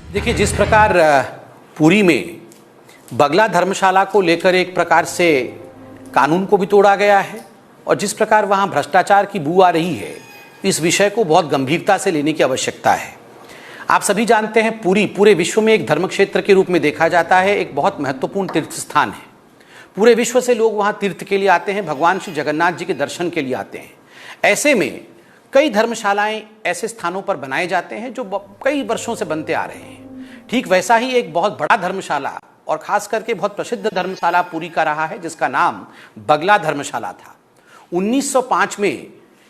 देखिए, जिस प्रकार पुरी में बगला धर्मशाला को लेकर एक प्रकार से कानून को भी तोड़ा गया है और जिस प्रकार वहाँ भ्रष्टाचार की बू आ रही है, इस विषय को बहुत गंभीरता से लेने की आवश्यकता है। आप सभी जानते हैं, पुरी पूरे विश्व में एक धर्म क्षेत्र के रूप में देखा जाता है, एक बहुत महत्वपूर्ण तीर्थ स्थान है। पूरे विश्व से लोग वहाँ तीर्थ के लिए आते हैं, भगवान श्री जगन्नाथ जी के दर्शन के लिए आते हैं। ऐसे में कई धर्मशालाएं ऐसे स्थानों पर बनाए जाते हैं जो कई वर्षों से बनते आ रहे हैं। ठीक वैसा ही एक बहुत बड़ा धर्मशाला और खास करके बहुत प्रसिद्ध धर्मशाला पुरी का रहा है, जिसका नाम बगला धर्मशाला था। 1905 में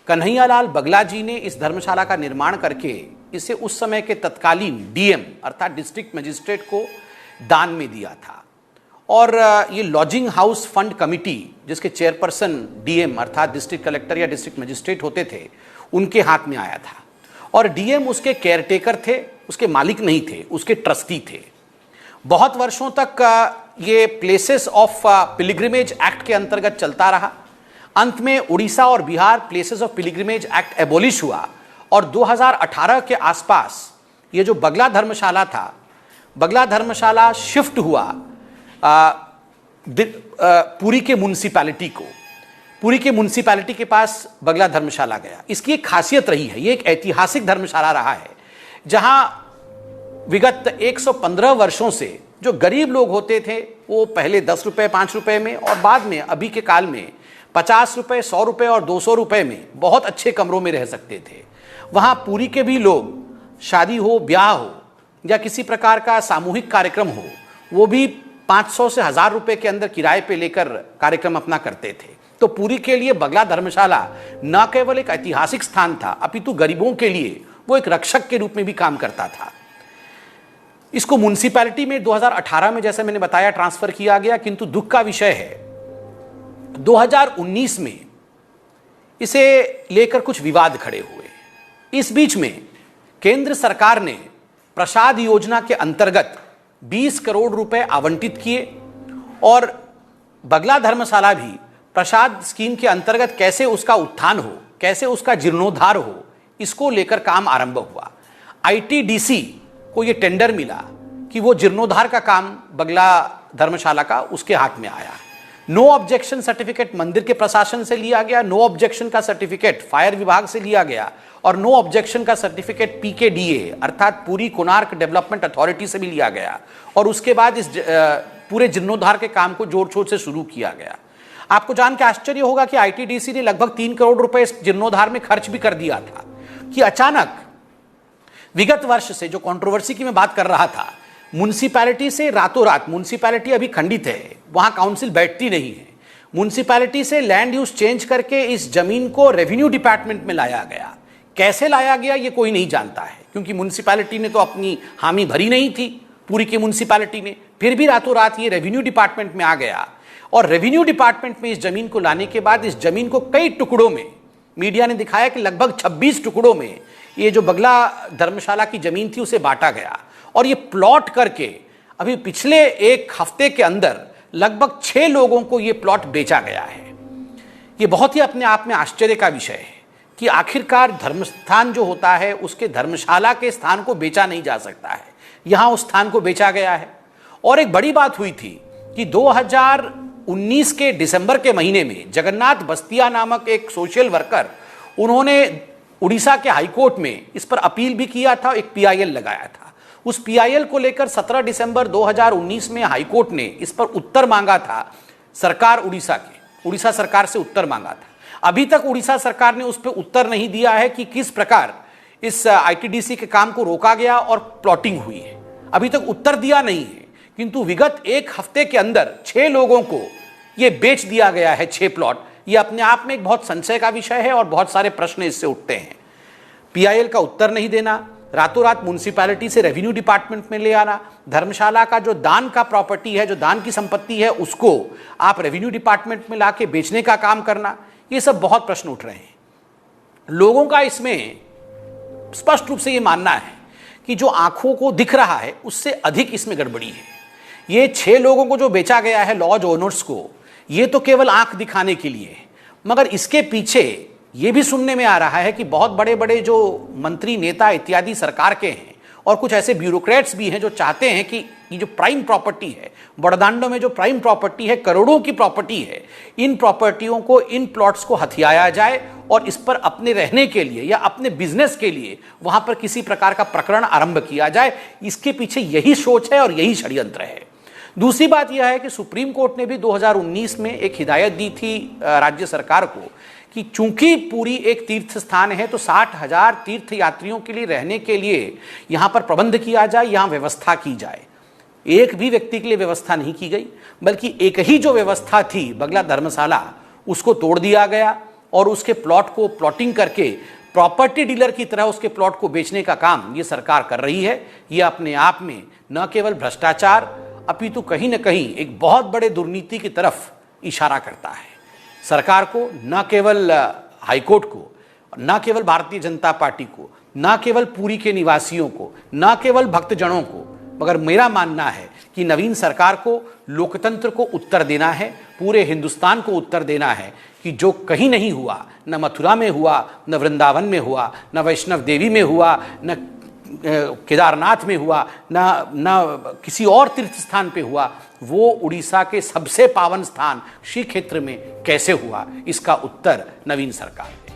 कन्हैयालाल बगला जी ने इस धर्मशाला का निर्माण करके इसे उस समय के तत्कालीन डीएम अर्थात डिस्ट्रिक्ट मजिस्ट्रेट को दान में दिया था। और ये लॉजिंग हाउस फंड कमिटी, जिसके चेयरपर्सन डीएम अर्थात डिस्ट्रिक्ट कलेक्टर या डिस्ट्रिक्ट मजिस्ट्रेट होते थे, उनके हाथ में आया था। और डीएम उसके केयरटेकर थे, उसके मालिक नहीं थे, उसके ट्रस्टी थे। बहुत वर्षों तक ये प्लेसेस ऑफ पिलग्रिमेज एक्ट के अंतर्गत चलता रहा। अंत में उड़ीसा और Bihar places of pilgrimage act abolish हुआ और 2018 के आसपास ये जो बगला धर्मशाला था, बगला धर्मशाला शिफ्ट हुआ पुरी के म्युनिसिपैलिटी को। पुरी के म्युनिसिपैलिटी के पास बगला धर्मशाला गया। इसकी एक खासियत रही है, ये एक ऐतिहासिक धर्मशाला रहा है जहां विगत 115 वर्षों से जो गरीब लोग होते थे वो पहले 10 रुपए 5 रुपए में और बाद में अभी के काल में 50 रुपए 100 रुपए और 200 रुपए में बहुत अच्छे कमरों में रह सकते थे। वहाँ पुरी के भी लोग, शादी हो, ब्याह हो या किसी प्रकार का सामूहिक कार्यक्रम हो, वो भी 500 से 1000 रुपए के अंदर किराए पे लेकर कार्यक्रम अपना करते थे। तो पुरी के लिए बगला धर्मशाला न केवल एक ऐतिहासिक स्थान था, अपितु गरीबों के लिए वो एक रक्षक के रूप में भी काम करता था। इसको म्युनिसिपैलिटी में 2018 में, जैसे मैंने बताया, ट्रांसफर किया गया, किंतु दुख का विषय है 2019 में इसे लेकर कुछ विवाद खड़े हुए। इस बीच में केंद्र सरकार ने प्रसाद योजना के अंतर्गत 20 करोड़ रुपए आवंटित किए और बगला धर्मशाला भी प्रसाद स्कीम के अंतर्गत कैसे उसका उत्थान हो, कैसे उसका जीर्णोद्धार हो, इसको लेकर काम आरंभ हुआ। आईटीडीसी को यह टेंडर मिला कि वो जीर्णोद्धार का काम बगला धर्मशाला का उसके हाथ में आया। नो ऑब्जेक्शन सर्टिफिकेट मंदिर के प्रशासन से लिया गया, नो ऑब्जेक्शन का सर्टिफिकेट फायर विभाग से लिया गया और नो ऑब्जेक्शन का सर्टिफिकेट पीकेडीए अर्थात पुरी कोणार्क डेवलपमेंट अथॉरिटी से भी लिया गया और उसके बाद इस पूरे जीर्णोद्धार के काम को जोर शोर से शुरू किया गया। आपको जान के आश्चर्य होगा कि आईटीडीसी ने लगभग 3 करोड़ रुपए इस जीर्णोद्धार में खर्च भी कर दिया था कि अचानक विगत वर्ष से जो कंट्रोवर्सी की मैं बात कर रहा था, म्युनिसिपैलिटी से रातों रात, म्युनिसिपैलिटी अभी खंडित है, वहां काउंसिल बैठती नहीं है, म्युनिसिपैलिटी से लैंड यूज चेंज करके इस जमीन को रेवेन्यू डिपार्टमेंट में लाया गया। कैसे लाया गया ये कोई नहीं जानता है, क्योंकि म्युनिसिपैलिटी ने तो अपनी हामी भरी नहीं थी पूरी की म्युनिसिपैलिटी ने। फिर भी रातों रात ये रेवेन्यू डिपार्टमेंट में आ गया और रेवेन्यू डिपार्टमेंट में इस जमीन को लाने के बाद इस जमीन को कई टुकड़ों में, मीडिया ने दिखाया कि लगभग 26 टुकड़ों में ये जो बगला धर्मशाला की जमीन थी उसे बांटा गया और ये प्लॉट करके अभी पिछले एक हफ्ते के अंदर लगभग 6 लोगों को ये प्लॉट बेचा गया है। ये बहुत ही अपने आप में आश्चर्य का विषय है कि आखिरकार धर्मस्थान जो होता है उसके धर्मशाला के स्थान को बेचा नहीं जा सकता है, यहां उस स्थान को बेचा गया है। और एक बड़ी बात हुई थी कि 2019 के दिसंबर के महीने में जगन्नाथ बस्तिया नामक एक सोशल वर्कर, उन्होंने उड़ीसा के हाईकोर्ट में इस पर अपील भी किया था, एक पीआईएल लगाया था। उस पीआईएल को लेकर 17 दिसंबर 2019 में हाईकोर्ट ने इस पर उत्तर मांगा था सरकार उड़ीसा सरकार से उत्तर मांगा था। अभी तक उड़ीसा सरकार ने उस पर उत्तर नहीं दिया है कि किस प्रकार इस आईटीडीसी के काम को रोका गया और प्लॉटिंग हुई है, अभी तक उत्तर दिया नहीं है। किंतु विगत एक हफ्ते के अंदर 6 लोगों को यह बेच दिया गया है, 6 प्लॉट। यह अपने आप में एक बहुत संशय का विषय है और बहुत सारे प्रश्न इससे उठते हैं। पीआईएल का उत्तर नहीं देना, रातों रात म्युनिसिपैलिटी से रेवेन्यू डिपार्टमेंट में ले आना, धर्मशाला का जो दान का प्रॉपर्टी है, जो दान की संपत्ति है, उसको आप रेवेन्यू डिपार्टमेंट में लाके बेचने का काम करना, ये सब बहुत प्रश्न उठ रहे हैं। लोगों का इसमें स्पष्ट रूप से ये मानना है कि जो आंखों को दिख रहा है उससे अधिक इसमें गड़बड़ी है। ये 6 लोगों को जो बेचा गया है लॉज ओनर्स को, ये तो केवल आंख दिखाने के लिए है, मगर इसके पीछे ये भी सुनने में आ रहा है कि बहुत बड़े बड़े जो मंत्री नेता इत्यादि सरकार के हैं और कुछ ऐसे ब्यूरोक्रेट्स भी हैं जो चाहते हैं कि ये जो प्राइम प्रॉपर्टी है, बड़दांडों में जो प्राइम प्रॉपर्टी है, करोड़ों की प्रॉपर्टी है, इन प्रॉपर्टियों को, इन प्लॉट्स को हथियाया जाए और इस पर अपने रहने के लिए या अपने बिजनेस के लिए वहां पर किसी प्रकार का प्रकरण आरंभ किया जाए। इसके पीछे यही सोच है और यही षड्यंत्र है। दूसरी बात यह है कि सुप्रीम कोर्ट ने भी 2019 में एक हिदायत दी थी राज्य सरकार को कि चूंकि पूरी एक तीर्थ स्थान है तो 60,000 तीर्थ यात्रियों के लिए रहने के लिए यहां पर प्रबंध किया जाए, यहां व्यवस्था की जाए। एक भी व्यक्ति के लिए व्यवस्था नहीं की गई, बल्कि एक ही जो व्यवस्था थी बगला धर्मशाला, उसको तोड़ दिया गया और उसके प्लॉट को प्लॉटिंग करके प्रॉपर्टी डीलर की तरह उसके प्लॉट को बेचने का काम ये सरकार कर रही है। ये अपने आप में न केवल भ्रष्टाचार अपितु कहीं न कहीं एक बहुत बड़े दुर्नीति की तरफ इशारा करता है। सरकार को, न केवल हाईकोर्ट को, न केवल भारतीय जनता पार्टी को, न केवल पुरी के निवासियों को, न केवल भक्तजनों को, मगर मेरा मानना है कि नवीन सरकार को लोकतंत्र को उत्तर देना है, पूरे हिंदुस्तान को उत्तर देना है कि जो कहीं नहीं हुआ, न मथुरा में हुआ, न वृंदावन में हुआ, न वैष्णव देवी में हुआ, न केदारनाथ में हुआ, न किसी और तीर्थ स्थान पे हुआ, वो उड़ीसा के सबसे पावन स्थान श्री क्षेत्र में कैसे हुआ, इसका उत्तर नवीन सरकार है।